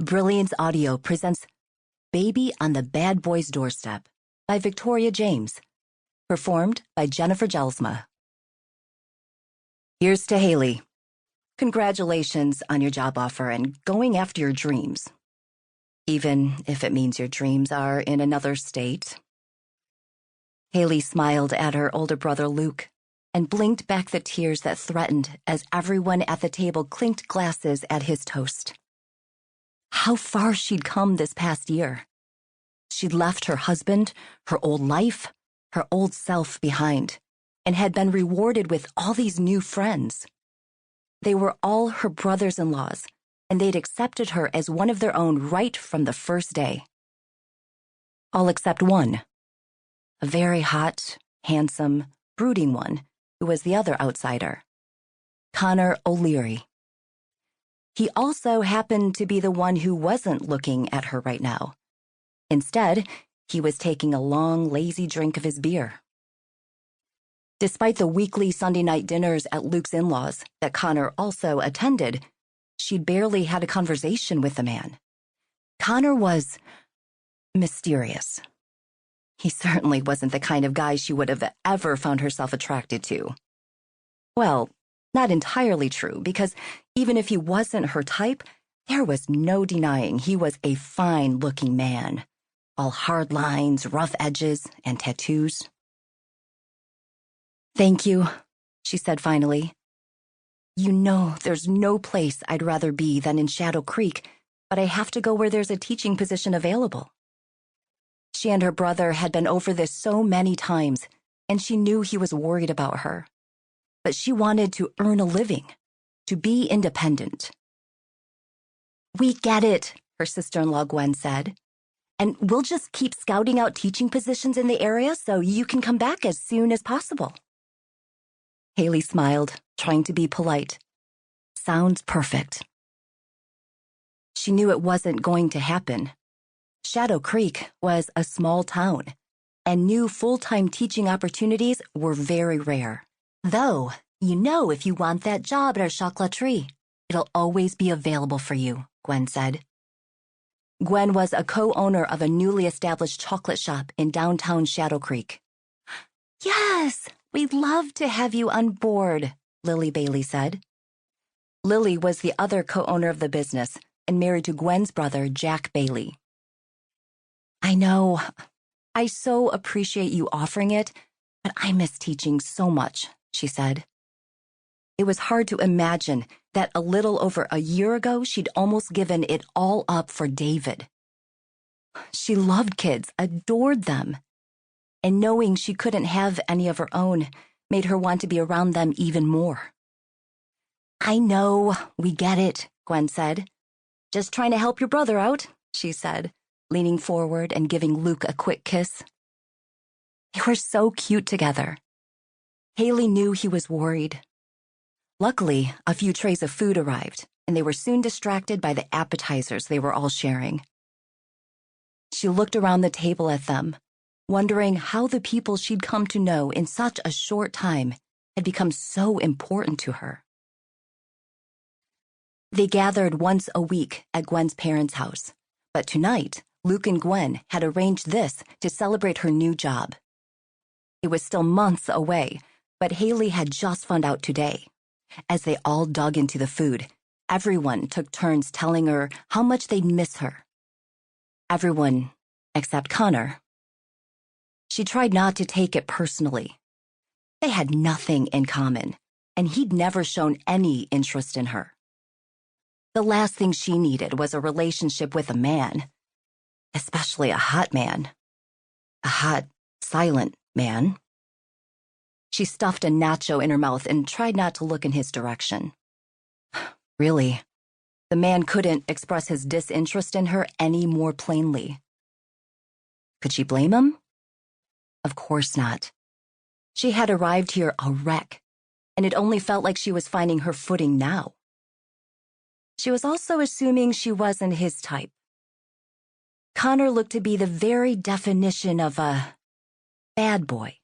Brilliance Audio presents Baby on the Bad Boy's Doorstep by Victoria James, performed by Jennifer Jelsma. Here's to Haley. Congratulations on your job offer and going after your dreams. Even if it means your dreams are in another state. Haley smiled at her older brother Luke and blinked back the tears that threatened as everyone at the table clinked glasses at his toast. How far she'd come this past year. She'd left her husband, her old life, her old self behind, and had been rewarded with all these new friends. They were all her brothers-in-laws, and they'd accepted her as one of their own right from the first day. All except one. A very hot, handsome, brooding one who was the other outsider. Connor O'Leary. He also happened to be the one who wasn't looking at her right now. Instead, he was taking a long, lazy drink of his beer. Despite the weekly Sunday night dinners at Luke's in-laws that Connor also attended, she'd barely had a conversation with the man. Connor was mysterious. He certainly wasn't the kind of guy she would have ever found herself attracted to. Well, not entirely true, because even if he wasn't her type, there was no denying he was a fine-looking man, all hard lines, rough edges, and tattoos. "Thank you," she said finally. "You know there's no place I'd rather be than in Shadow Creek, but I have to go where there's a teaching position available." She and her brother had been over this so many times, and she knew he was worried about her. But she wanted to earn a living, to be independent. "We get it," her sister-in-law Gwen said. "And we'll just keep scouting out teaching positions in the area so you can come back as soon as possible." Haley smiled, trying to be polite. Sounds perfect. She knew it wasn't going to happen. Shadow Creek was a small town, and new full-time teaching opportunities were very rare. "Though, if you want that job at our chocolaterie, it'll always be available for you," Gwen said. Gwen was a co-owner of a newly established chocolate shop in downtown Shadow Creek. "Yes, we'd love to have you on board," Lily Bailey said. Lily was the other co-owner of the business and married to Gwen's brother, Jack Bailey. "I know. I so appreciate you offering it, but I miss teaching so much," she said. It was hard to imagine that a little over a year ago she'd almost given it all up for David. She loved kids, adored them, and knowing she couldn't have any of her own made her want to be around them even more. "I know, we get it," Gwen said. "Just trying to help your brother out," she said, leaning forward and giving Luke a quick kiss. They were so cute together. Haley knew he was worried. Luckily, a few trays of food arrived, and they were soon distracted by the appetizers they were all sharing. She looked around the table at them, wondering how the people she'd come to know in such a short time had become so important to her. They gathered once a week at Gwen's parents' house, but tonight, Luke and Gwen had arranged this to celebrate her new job. It was still months away, but Haley had just found out today. As they all dug into the food, everyone took turns telling her how much they'd miss her. Everyone except Connor. She tried not to take it personally. They had nothing in common, and he'd never shown any interest in her. The last thing she needed was a relationship with a man, especially a hot man. A hot, silent man. She stuffed a nacho in her mouth and tried not to look in his direction. Really, the man couldn't express his disinterest in her any more plainly. Could she blame him? Of course not. She had arrived here a wreck, and it only felt like she was finding her footing now. She was also assuming she wasn't his type. Connor looked to be the very definition of a bad boy.